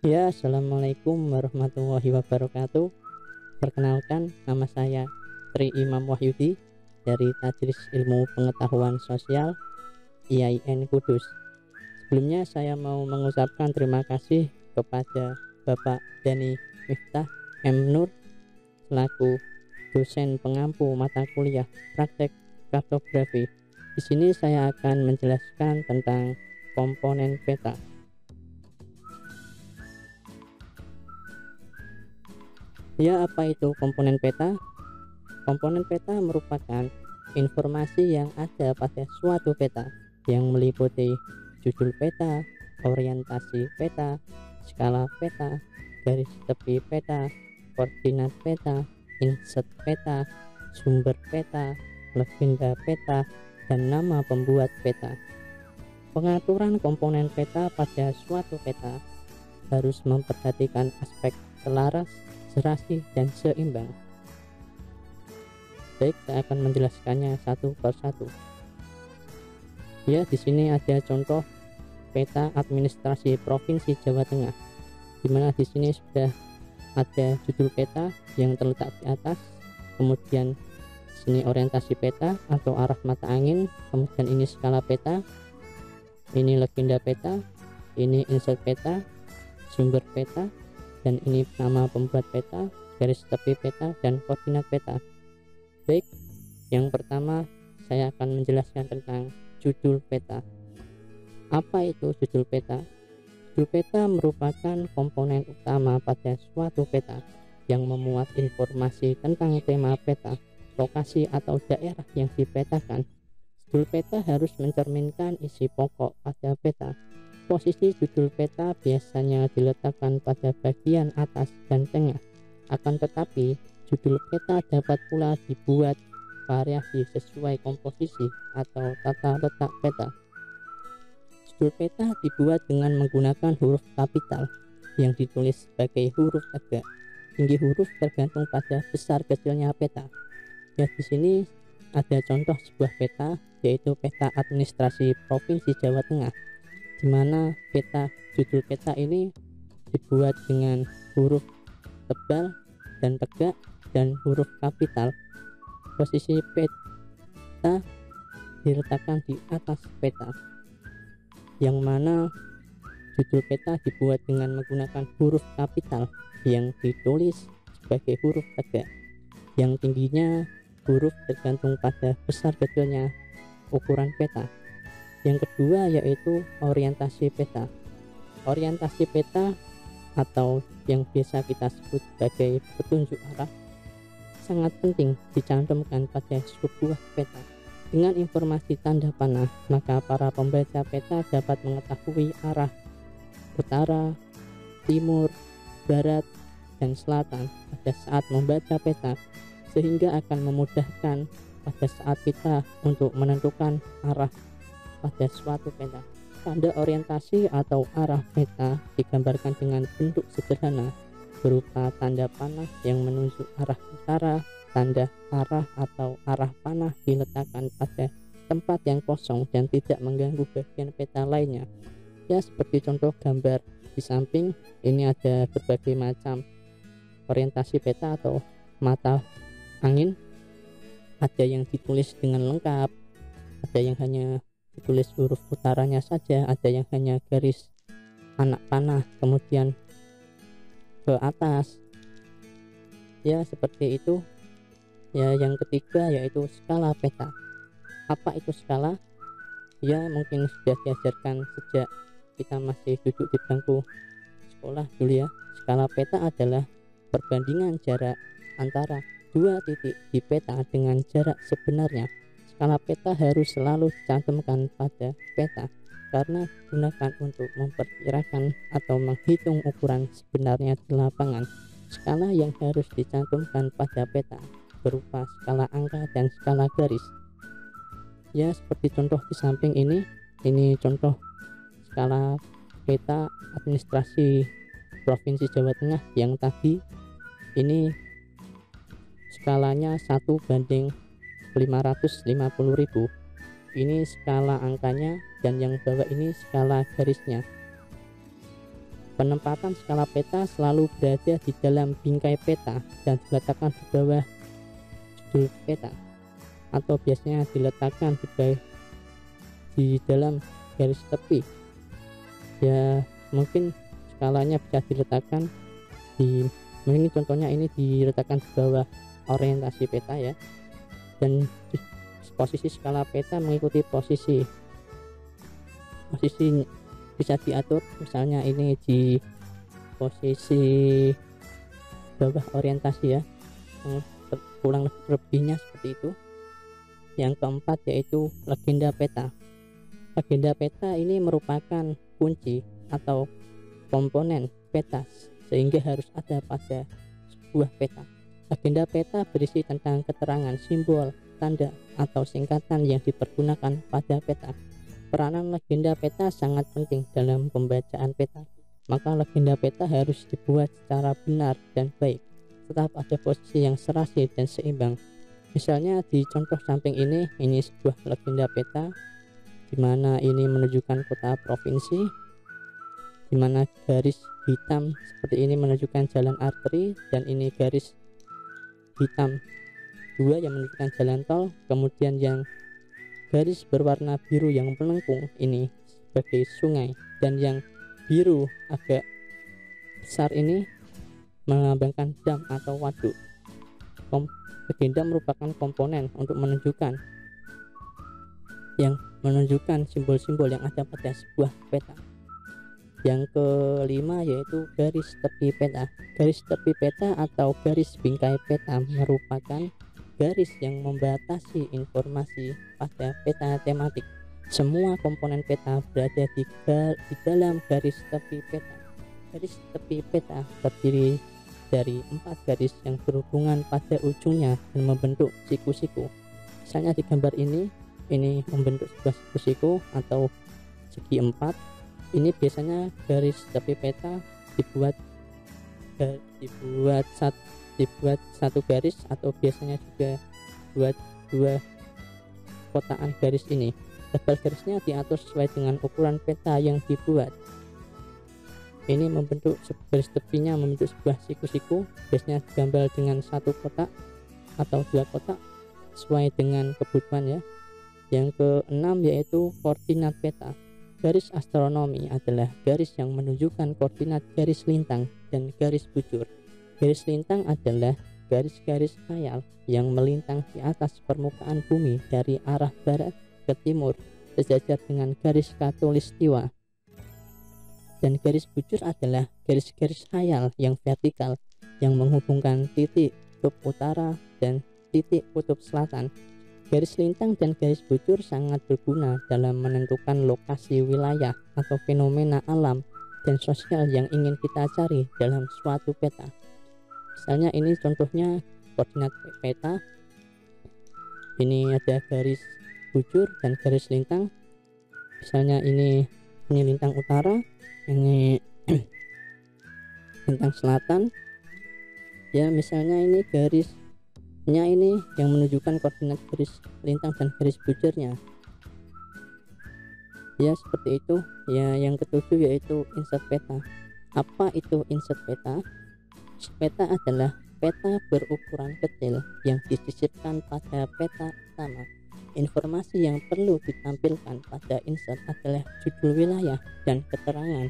Ya, assalamualaikum warahmatullahi wabarakatuh. Perkenalkan, nama saya Tri Imam Wahyudi dari Tajris Ilmu Pengetahuan Sosial IAIN Kudus. Sebelumnya saya mau mengucapkan terima kasih kepada Bapak Dani Miftah M. Nur selaku dosen pengampu mata kuliah praktek kartografi. Di sini saya akan menjelaskan tentang komponen peta. Ya, apa itu komponen peta? Komponen peta merupakan informasi yang ada pada suatu peta yang meliputi judul peta, orientasi peta, skala peta, garis tepi peta, koordinat peta, inset peta, sumber peta, legenda peta, dan nama pembuat peta. Pengaturan komponen peta pada suatu peta harus memperhatikan aspek selaras, serasi, dan seimbang. Baik, saya akan menjelaskannya satu persatu. Ya, di sini ada contoh peta administrasi Provinsi Jawa Tengah, di mana di sini sudah ada judul peta yang terletak di atas, kemudian di sini orientasi peta atau arah mata angin, kemudian ini skala peta, ini legenda peta, ini insert peta, sumber peta, dan ini nama pembuat peta, garis tepi peta, dan koordinat peta. Baik, yang pertama saya akan menjelaskan tentang judul peta. Apa itu judul peta? Judul peta merupakan komponen utama pada suatu peta yang memuat informasi tentang tema peta, lokasi atau daerah yang dipetakan. Judul peta harus mencerminkan isi pokok pada peta. Posisi judul peta biasanya diletakkan pada bagian atas dan tengah. Akan tetapi, judul peta dapat pula dibuat variasi sesuai komposisi atau tata letak peta. Judul peta dibuat dengan menggunakan huruf kapital yang ditulis sebagai huruf tegak. Tinggi huruf tergantung pada besar kecilnya peta. Ya, di sini ada contoh sebuah peta, yaitu peta administrasi Provinsi Jawa Tengah, di mana judul peta ini dibuat dengan huruf tebal dan tegak dan huruf kapital. Posisi peta diletakkan di atas peta, yang mana judul peta dibuat dengan menggunakan huruf kapital yang ditulis sebagai huruf tegak, yang tingginya huruf tergantung pada besar kecilnya ukuran peta. Yang kedua yaitu orientasi peta. Orientasi peta atau yang biasa kita sebut sebagai petunjuk arah sangat penting dicantumkan pada sebuah peta. Dengan informasi tanda panah, maka para pembaca peta dapat mengetahui arah utara, timur, barat, dan selatan pada saat membaca peta, sehingga akan memudahkan pada saat kita untuk menentukan arah pada suatu peta. Tanda orientasi atau arah peta digambarkan dengan bentuk sederhana berupa tanda panah yang menunjuk arah utara. Tanda arah atau arah panah diletakkan pada tempat yang kosong dan tidak mengganggu bagian peta lainnya. Ya, seperti contoh gambar di samping ini ada berbagai macam orientasi peta atau mata angin. Ada yang ditulis dengan lengkap, ada yang hanya ditulis huruf utaranya saja, ada yang hanya garis anak panah kemudian ke atas. Ya, seperti itu. Ya, yang ketiga yaitu skala peta. Apa itu skala? Ya, mungkin sudah diajarkan sejak kita masih duduk di bangku sekolah dulu ya. Skala peta adalah perbandingan jarak antara dua titik di peta dengan jarak sebenarnya. Skala peta harus selalu dicantumkan pada peta karena digunakan untuk memperkirakan atau menghitung ukuran sebenarnya di lapangan. Skala yang harus dicantumkan pada peta berupa skala angka dan skala garis. Ya, seperti contoh di samping ini contoh skala peta administrasi Provinsi Jawa Tengah yang tadi ini skalanya 1:550.000. Ini skala angkanya, dan yang bawah ini skala garisnya. Penempatan skala peta selalu berada di dalam bingkai peta dan diletakkan di bawah judul peta, atau biasanya diletakkan di dalam garis tepi. Ya, mungkin skalanya bisa diletakkan mungkin contohnya ini diletakkan di bawah orientasi peta ya, dan posisi skala peta mengikuti posisi bisa diatur, misalnya ini di posisi bawah orientasi ya, kurang lebihnya seperti itu. Yang keempat yaitu legenda peta. Legenda peta ini merupakan kunci atau komponen peta sehingga harus ada pada sebuah peta. Legenda peta berisi tentang keterangan, simbol, tanda, atau singkatan yang dipergunakan pada peta. Peranan legenda peta sangat penting dalam pembacaan peta, maka legenda peta harus dibuat secara benar dan baik, tetap ada posisi yang serasi dan seimbang. Misalnya di contoh samping ini sebuah legenda peta di mana ini menunjukkan kota provinsi, di mana garis hitam seperti ini menunjukkan jalan arteri, dan ini garis hitam 2 yang menunjukkan jalan tol, kemudian yang garis berwarna biru yang melengkung ini sebagai sungai, dan yang biru agak besar ini melambangkan dam atau waduk. Legenda merupakan komponen untuk menunjukkan simbol-simbol yang ada pada sebuah peta. Yang kelima yaitu garis tepi peta. Garis tepi peta atau garis bingkai peta merupakan garis yang membatasi informasi pada peta tematik. Semua komponen peta berada di dalam garis tepi peta. Garis tepi peta terdiri dari 4 garis yang berhubungan pada ujungnya dan membentuk siku-siku. Misalnya di gambar ini membentuk sebuah siku-siku atau segi 4. Ini biasanya garis tepi peta dibuat satu garis, atau biasanya juga buat 2 kotaan garis ini. Tebal garisnya diatur sesuai dengan ukuran peta yang dibuat. Ini membentuk garis tepinya membentuk sebuah siku-siku, biasanya digambar dengan 1 kotak atau 2 kotak sesuai dengan kebutuhan ya. Yang keenam yaitu koordinat peta. Garis astronomi adalah garis yang menunjukkan koordinat garis lintang dan garis bujur. Garis lintang adalah garis-garis khayal yang melintang di atas permukaan bumi dari arah barat ke timur sejajar dengan garis khatulistiwa. Dan garis bujur adalah garis-garis khayal yang vertikal yang menghubungkan titik kutub utara dan titik kutub selatan. Garis lintang dan garis bujur sangat berguna dalam menentukan lokasi wilayah atau fenomena alam dan sosial yang ingin kita cari dalam suatu peta. Misalnya ini contohnya koordinat peta. Ini ada garis bujur dan garis lintang. Misalnya ini lintang utara, ini lintang selatan. Ya, misalnya ini garisnya ini yang menunjukkan koordinat garis lintang dan garis bujurnya. Ya, seperti itu. Ya, yang ketujuh yaitu insert peta. Apa itu insert peta? Peta adalah peta berukuran kecil yang disisipkan pada peta utama. Informasi yang perlu ditampilkan pada insert adalah judul wilayah dan keterangan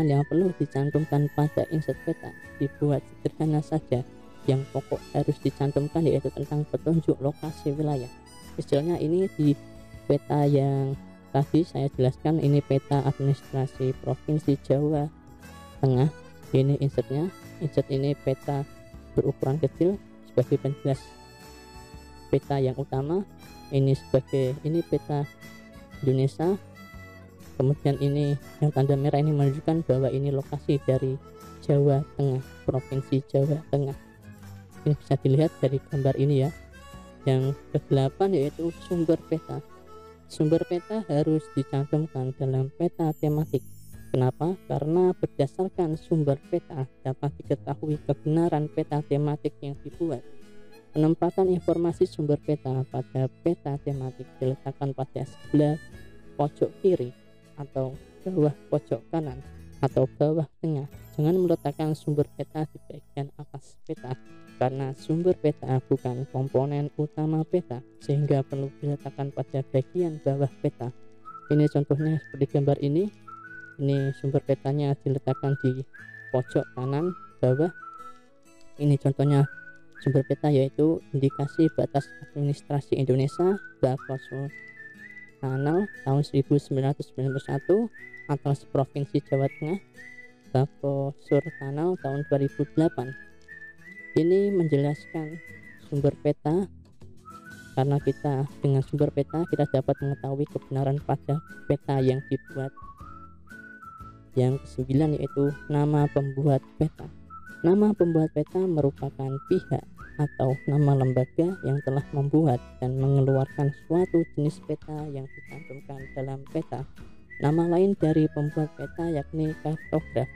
yang perlu dicantumkan pada insert peta dibuat sederhana saja. Yang pokok harus dicantumkan yaitu tentang petunjuk lokasi wilayah. Misalnya ini di peta yang tadi saya jelaskan, ini peta administrasi Provinsi Jawa Tengah. Ini insertnya. Insert ini peta berukuran kecil sebagai penjelas peta yang utama. Ini peta Indonesia. Kemudian ini yang tanda merah ini menunjukkan bahwa ini lokasi dari Jawa Tengah, Provinsi Jawa Tengah. Ini bisa dilihat dari gambar ini ya. Yang ke-8 yaitu sumber peta. Sumber peta harus dicantumkan dalam peta tematik. Kenapa? Karena berdasarkan sumber peta dapat diketahui kebenaran peta tematik yang dibuat. Penempatan informasi sumber peta pada peta tematik diletakkan pada sebelah pojok kiri atau bawah pojok kanan. atau bawah tengah. Jangan meletakkan sumber peta di bagian atas peta, karena sumber peta bukan komponen utama peta, sehingga perlu diletakkan pada bagian bawah peta. Ini contohnya seperti gambar ini. Ini sumber petanya diletakkan di pojok kanan bawah. Ini contohnya sumber peta, yaitu indikasi batas administrasi Indonesia Bako Kanal tahun 1991, Atlas Provinsi Jawa Tengah Bako Sur Kanal tahun 2008. Ini menjelaskan sumber peta, karena kita dengan sumber peta kita dapat mengetahui kebenaran pada peta yang dibuat. Yang ke-9 yaitu nama pembuat peta. Nama pembuat peta merupakan pihak atau nama lembaga yang telah membuat dan mengeluarkan suatu jenis peta yang dicantumkan dalam peta. Nama lain dari pembuat peta yakni kartograf.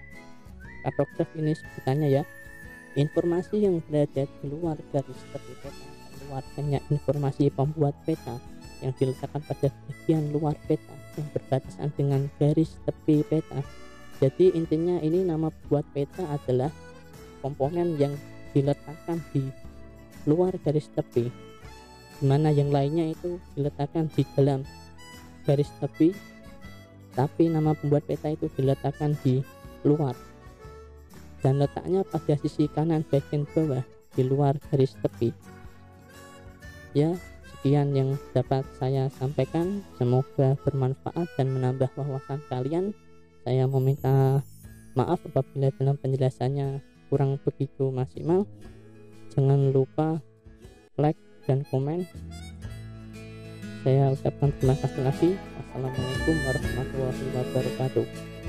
Kartograf ini sebutannya ya, informasi yang berada di luar garis tepi peta. Luar hanya informasi pembuat peta yang diletakkan pada bagian luar peta yang berbatasan dengan garis tepi peta. Jadi intinya ini nama pembuat peta adalah komponen yang diletakkan di luar garis tepi, dimana yang lainnya itu diletakkan di dalam garis tepi, tapi nama pembuat peta itu diletakkan di luar dan letaknya pada sisi kanan bagian bawah di luar garis tepi. Ya, sekian yang dapat saya sampaikan, semoga bermanfaat dan menambah wawasan kalian. Saya meminta maaf apabila dalam penjelasannya kurang begitu maksimal. Jangan lupa like dan komen. Saya ucapkan terima kasih lagi. Assalamualaikum warahmatullahi wabarakatuh.